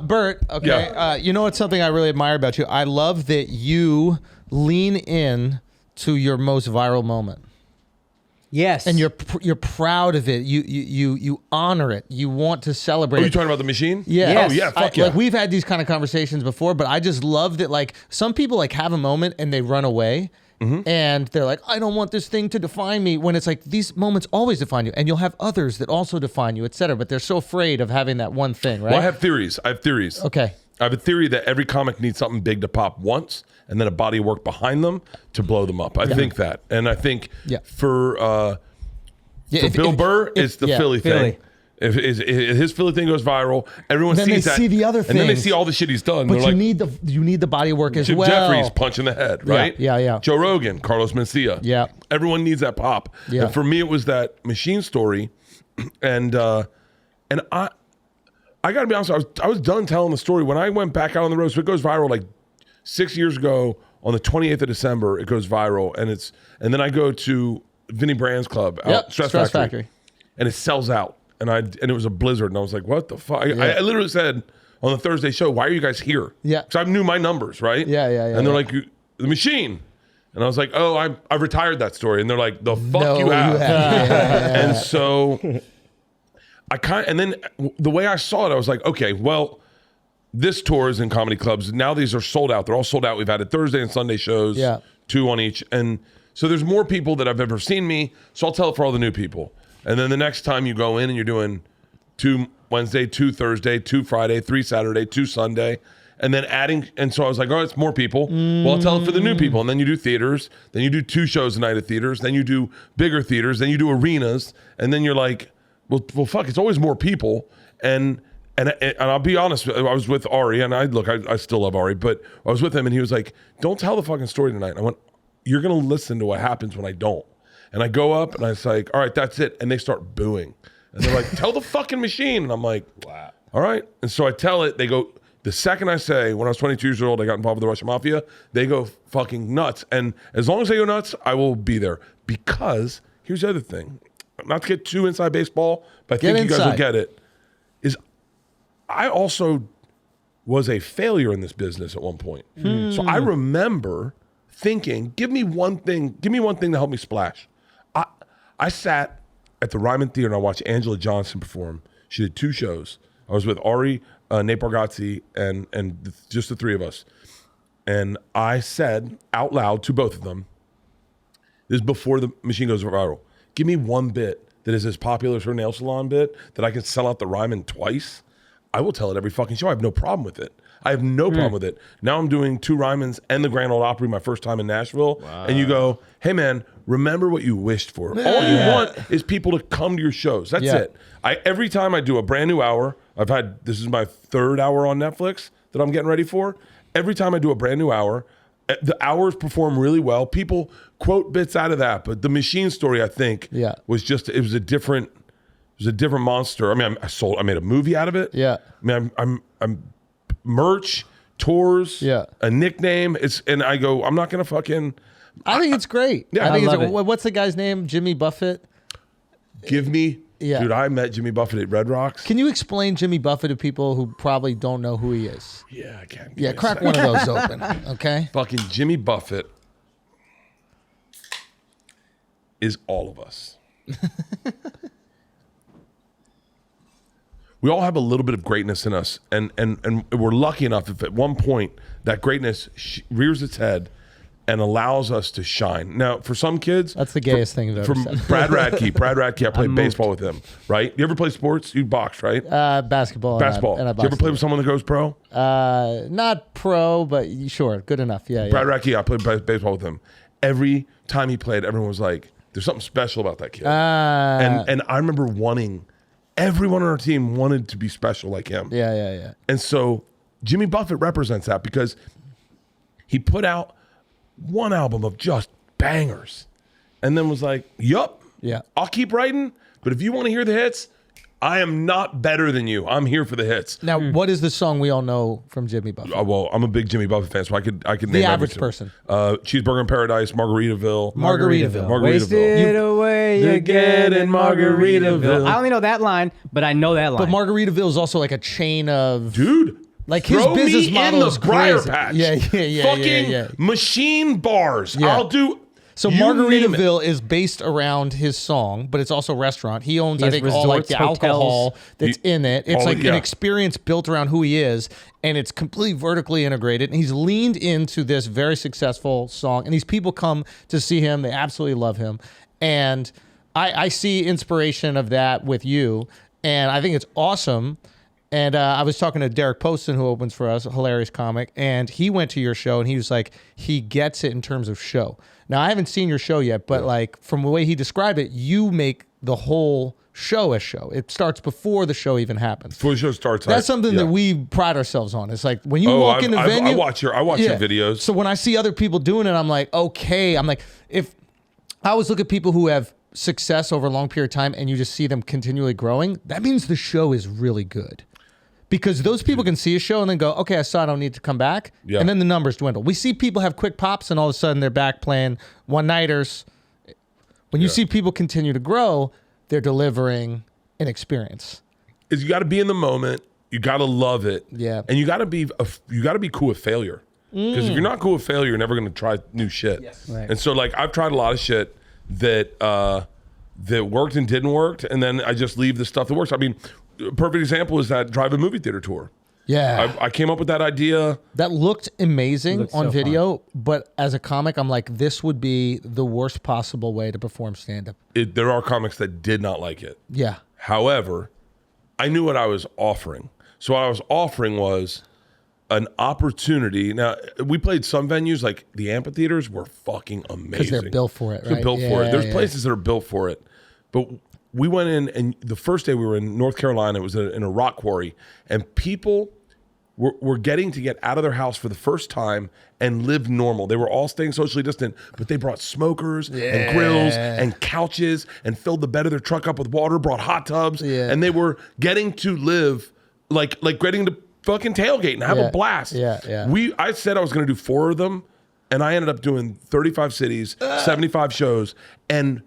Bert, okay, Yeah. You know what's something I really admire about you? I love that you lean in to your most viral moment. Yes. And you're proud of it. You honor it. You want to celebrate. Are you it. talking about the machine? Yeah. Yes. Oh yeah. Fuck yeah. Like we've had these kind of conversations before, but I just love that. Like some people like have a moment and they run away, and they're like, I don't want this thing to define me. When it's like these moments always define you, and you'll have others that also define you, etc. But they're so afraid of having that one thing, right? Well, I have theories. Okay. I have a theory that every comic needs something big to pop once, and then a body of work behind them to blow them up. I think that, and I think for Bill Burr, it's the Philly thing. If his Philly thing goes viral, everyone then sees they that, see the other and then they things. see all the shit he's done. But They're you need the body of work as Jim well. Jeffries punch in the head, right? Yeah. Joe Rogan, Carlos Mencia. Yeah. Everyone needs that pop. Yeah. And for me, it was that machine story, and I got to be honest. I was done telling the story when I went back out on the road. So it goes viral like 6 years ago on the 28th of December. It goes viral, and then I go to Vinny Brand's club out Stress Factory, and it sells out. And it was a blizzard, and I was like, "What the fuck?" I literally said on the Thursday show, "Why are you guys here?" Yeah, because I knew my numbers, right? Yeah. And they're like, "The machine," and I was like, "Oh, I retired that story." And they're like, "The fuck No, you have?" Yeah. And so and then the way I saw it, I was like, "Okay, well, this tour is in comedy clubs. Now these are sold out. They're all sold out. We've had Thursday and Sunday shows, 2 on each, and so there's more people that have ever seen me. So I'll tell it for all the new people." And then the next time you go in and you're doing 2 Wednesday, 2 Thursday, 2 Friday, 3 Saturday, 2 Sunday, and then adding. And so I was like, oh, it's more people. Well, I'll tell it for the new people. And then you do theaters. Then you do 2 shows a night at theaters. Then you do bigger theaters. Then you do arenas. And then you're like, well, fuck, it's always more people. And I'll be honest, I was with Ari, and I still love Ari, but I was with him, and he was like, don't tell the fucking story tonight. And I went, you're going to listen to what happens when I don't. And I go up and I was like, all right, that's it. And they start booing. And they're like, tell the fucking machine. And I'm like, wow. All right. And so I tell it, they go, the second I say, when I was 22 years old, I got involved with the Russian mafia, they go fucking nuts. And as long as they go nuts, I will be there. Because here's the other thing, not to get too inside baseball, but I think you guys will get it, is I also was a failure in this business at one point. So I remember thinking, give me one thing to help me splash. I sat at the Ryman Theater and I watched Angela Johnson perform. She did 2 shows. I was with Ari, Nate Bargatze, and just the 3 of us. And I said out loud to both of them, this is before the machine goes viral, give me one bit that is as popular as her nail salon bit that I can sell out the Ryman twice. I will tell it every fucking show. I have no problem with it. I have no problem with it. Now I'm doing 2 Rymans and the Grand Ole Opry my first time in Nashville. Wow. And you go, hey man, remember what you wished for. All you want is people to come to your shows. That's it. Every time I do a brand new hour, this is my 3rd hour on Netflix that I'm getting ready for. Every time I do a brand new hour, the hours perform really well. People quote bits out of that, but the machine story, I think, was just, it was a different monster. I mean, I made a movie out of it. Yeah. I mean, I'm merch, tours, a nickname. And I go, I'm not gonna fucking. I think it's great. Yeah, I love it. What's the guy's name? Jimmy Buffett. Give me, dude. I met Jimmy Buffett at Red Rocks. Can you explain Jimmy Buffett to people who probably don't know who he is? Yeah, I can. Yeah, crack one of those open. Okay. Fucking Jimmy Buffett is all of us. We all have a little bit of greatness in us, and we're lucky enough if at one point that greatness rears its head and allows us to shine. Now, for some kids, that's the gayest thing I've ever said. Brad Radke, I played baseball with him, right? You ever play sports? You boxed, right? Basketball. And I you ever play with someone that goes pro? Not pro, but sure, good enough. Yeah. Brad Radke, I played baseball with him. Every time he played, everyone was like, there's something special about that kid. And I remember everyone on our team wanted to be special like him. Yeah. And so Jimmy Buffett represents that because he put out one album of just bangers and then was like, yup, I'll keep writing, but if you want to hear the hits, I am not better than you. I'm here for the hits. Now, what is the song we all know from Jimmy Buffett? Well, I'm a big Jimmy Buffett fan, so I could name The average everything. person. Cheeseburger in Paradise, Margaritaville. Wasted away again in Margaritaville. I only know that line, but I know that line. But Margaritaville is also like a chain of... Dude. Like his throw business me model in the is Briar crazy. Patch. Yeah. Fucking machine bars. Yeah. I'll do... So you name it. Margaritaville is based around his song, but it's also a restaurant. He owns, I has think, all like resorts, the hotels. alcohol that's in it. It's like yeah. an experience built around who he is, and it's completely vertically integrated. And he's leaned into this very successful song, and these people come to see him. They absolutely love him, and I see inspiration of that with you, and I think it's awesome. And I was talking to Derek Poston, who opens for us, a hilarious comic, and he went to your show, and he was like, he gets it in terms of show. Now, I haven't seen your show yet, but like from the way he described it, you make the whole show a show. It starts before the show even happens. Before the show starts. That's something that we pride ourselves on. It's like when you walk in the venue. I watch your videos. So when I see other people doing it, I'm like, okay. I'm like, if I always look at people who have success over a long period of time and you just see them continually growing, that means the show is really good. Because those people can see a show and then go, okay, I saw I don't need to come back. Yeah. And then the numbers dwindle. We see people have quick pops and all of a sudden they're back playing one-nighters. When you see people continue to grow, they're delivering an experience. Is you got to be in the moment. You got to love it. Yeah. And you got to be cool with failure. Because if you're not cool with failure, you're never going to try new shit. Yes. Right. And so like I've tried a lot of shit that worked and didn't work, and then I just leave the stuff that works. I mean, a perfect example is that drive-in movie theater tour. Yeah. I came up with that idea. That looked amazing on so video, but as a comic, I'm like, this would be the worst possible way to perform stand-up. There are comics that did not like it. Yeah. However, I knew what I was offering. So what I was offering was an opportunity. Now, we played some venues, like the amphitheaters were fucking amazing. Because they're built for it, right? They're built for it. There's yeah. places that are built for it. But we went in, and the first day we were in North Carolina, it was in a rock quarry, and people were getting to get out of their house for the first time and live normal. They were all staying socially distant, but they brought smokers and grills and couches and filled the bed of their truck up with water, brought hot tubs, and they were getting to live like getting to fucking tailgate and have a blast. I said I was going to do 4 of them, and I ended up doing 35 cities, 75 shows, and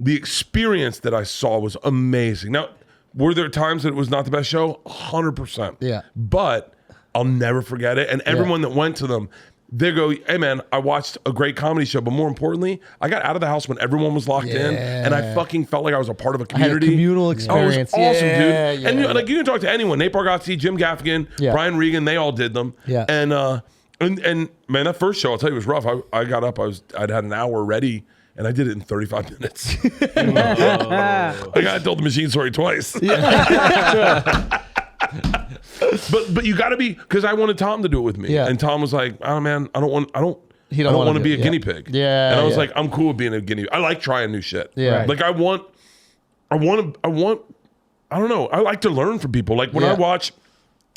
the experience that I saw was amazing. Now, were there times that it was not the best show? 100%. Yeah. But I'll never forget it. And everyone that went to them, they go, hey man, I watched a great comedy show, but more importantly, I got out of the house when everyone was locked in, and I fucking felt like I was a part of a community. I had a communal experience. Oh, it was awesome, dude. Yeah. And you can talk to anyone. Nate Bargatze, Jim Gaffigan, Brian Regan, they all did them. Yeah. And man, that first show, I'll tell you, was rough. I got up, I'd had an hour ready, and I did it in 35 minutes. I told the machine story twice. But you got to be, because I wanted Tom to do it with me, and Tom was like, "Oh man, I don't want to be a guinea pig." Yeah, and I was like, "I'm cool with being a guinea. I like trying new shit. Yeah, like I want. I don't know. I like to learn from people. Like when I watch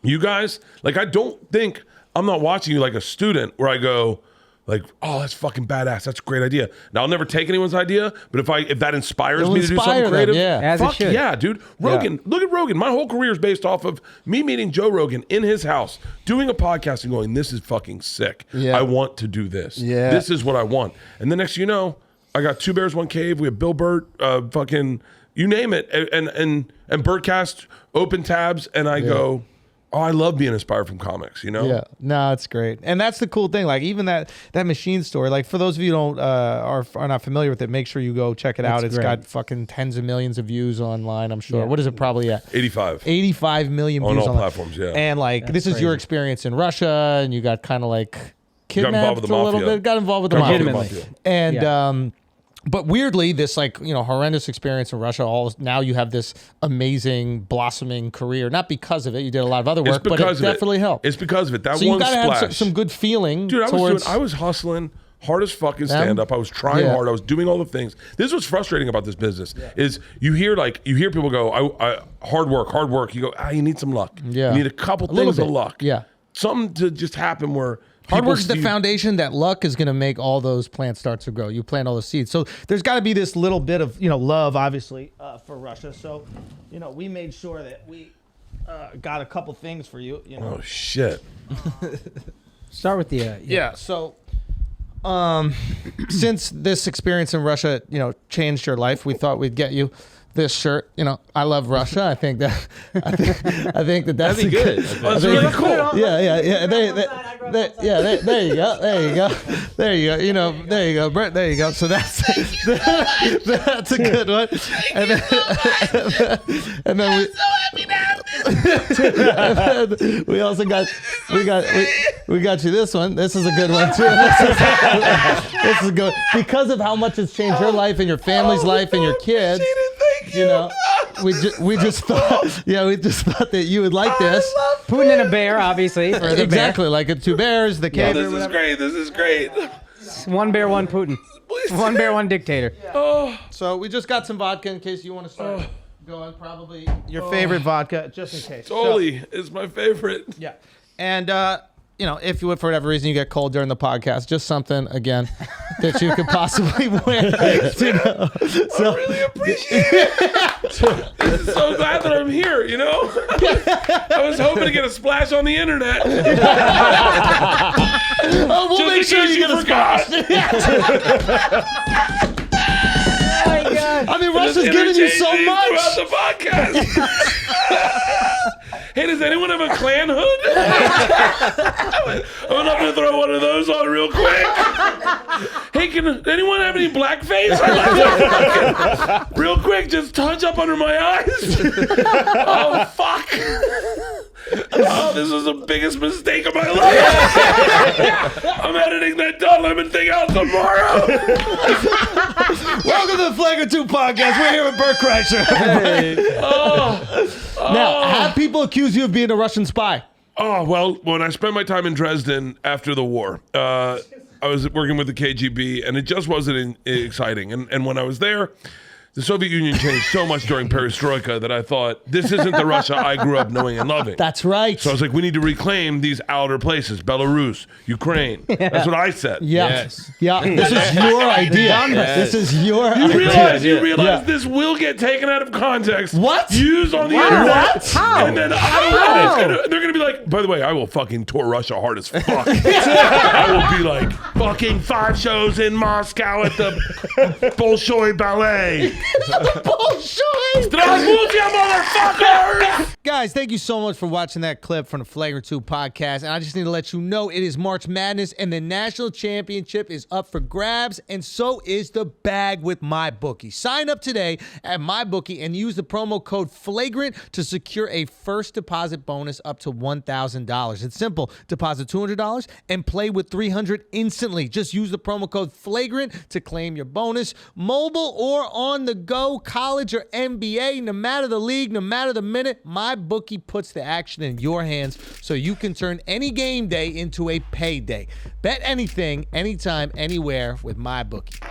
you guys, like I'm not watching you like a student where I go, like, oh, that's fucking badass. That's a great idea. Now I'll never take anyone's idea, but if that inspires me to do something creative, fuck yeah, dude. Rogan, look at Rogan. My whole career is based off of me meeting Joe Rogan in his house, doing a podcast and going, this is fucking sick. Yeah. I want to do this. Yeah. This is what I want. And the next thing you know, I got 2 Bears, 1 Cave. We have Bill Burt, fucking, you name it. And BERTCAST, open tabs. And I go, oh, I love being inspired from comics, you know? Yeah, no, it's great. And that's the cool thing. Like even that machine story, like for those of you who don't are not familiar with it, make sure you go check it out. It's got fucking tens of millions of views online, I'm sure. What is it probably at? 85 million on views all platforms, yeah. And like this is your experience in Russia, and you got kind of like kidnapped a little bit, got involved with the mafia. And but weirdly, this horrendous experience in Russia, now you have this amazing blossoming career. Not because of it, you did a lot of other work, but it definitely helped. It's because of it. That so one you gotta splash. have some good feeling. Dude, I was hustling hard as fucking stand up. I was trying hard. I was doing all the things. This is what's frustrating about this business is you hear people go, I hard work. You go, you need some luck. Yeah. You need a couple things of luck. Yeah. something to just happen where hard work is the foundation that luck is going to make all those plants start to grow. You plant all the seeds. So there's got to be this little bit of, love, obviously, for Russia. So, we made sure that we got a couple things for you. Oh, shit. Start with the... yeah. So since this experience in Russia, changed your life, we thought we'd get you this shirt. I love Russia. I think that's that'd be good. That's really cool. Yeah. There you go. There you go, Bert. There you go. So that's a good one. And then we also got you this one. This is a good one too. This is good because of how much it's changed your life and your family's life and your kids. We just thought that you would like this. Putin and a bear, obviously. For the exactly, bear. like two bears, the cave. This is great. One bear, one Putin. One bear, one dictator. So we just got some vodka in case you want to start going. Probably your favorite vodka, just in case. Totally, is my favorite. Yeah, and if you, for whatever reason, you get cold during the podcast, just something again that you could possibly wear. I really appreciate it. This is so glad that I'm here. I was hoping to get a splash on the internet. We'll just make sure you get a splash. Oh my God! I mean, Russia's giving you so much throughout the podcast. Hey, does anyone have a Klan hood? I'm not gonna throw one of those on real quick. Hey, can anyone have any blackface? Real quick, just touch up under my eyes. Oh fuck! Oh, this was the biggest mistake of my life. I'm editing that Don Lemon thing out tomorrow. Welcome to the Flagrant 2 podcast. We're here with Bert Kreischer. Hey. Now, have people accuse you of being a Russian spy? Oh, well, when I spent my time in Dresden after the war, I was working with the KGB, and it just wasn't exciting. And when I was there, the Soviet Union changed so much during Perestroika that I thought, this isn't the Russia I grew up knowing and loving. That's right. So I was like, we need to reclaim these outer places, Belarus, Ukraine. Yeah. That's what I said. Yes. Yeah, this is your idea. Yes. This is your idea. You realize this will get taken out of context. What? Used on the internet. What? How? And then they're going to be like, by the way, I will fucking tour Russia hard as fuck. I will be like, fucking 5 shows in Moscow at the Bolshoi Ballet. Bullshit! motherfuckers! Guys, thank you so much for watching that clip from the Flagrant 2 podcast. And I just need to let you know it is March Madness and the national championship is up for grabs, and so is the bag with MyBookie. Sign up today at MyBookie and use the promo code Flagrant to secure a first deposit bonus up to $1,000. It's simple. Deposit $200 and play with $300 instantly. Just use the promo code Flagrant to claim your bonus. Mobile or on the go, college or NBA, no matter the league, no matter the minute, MyBookie puts the action in your hands so you can turn any game day into a payday. Bet anything, anytime, anywhere with MyBookie.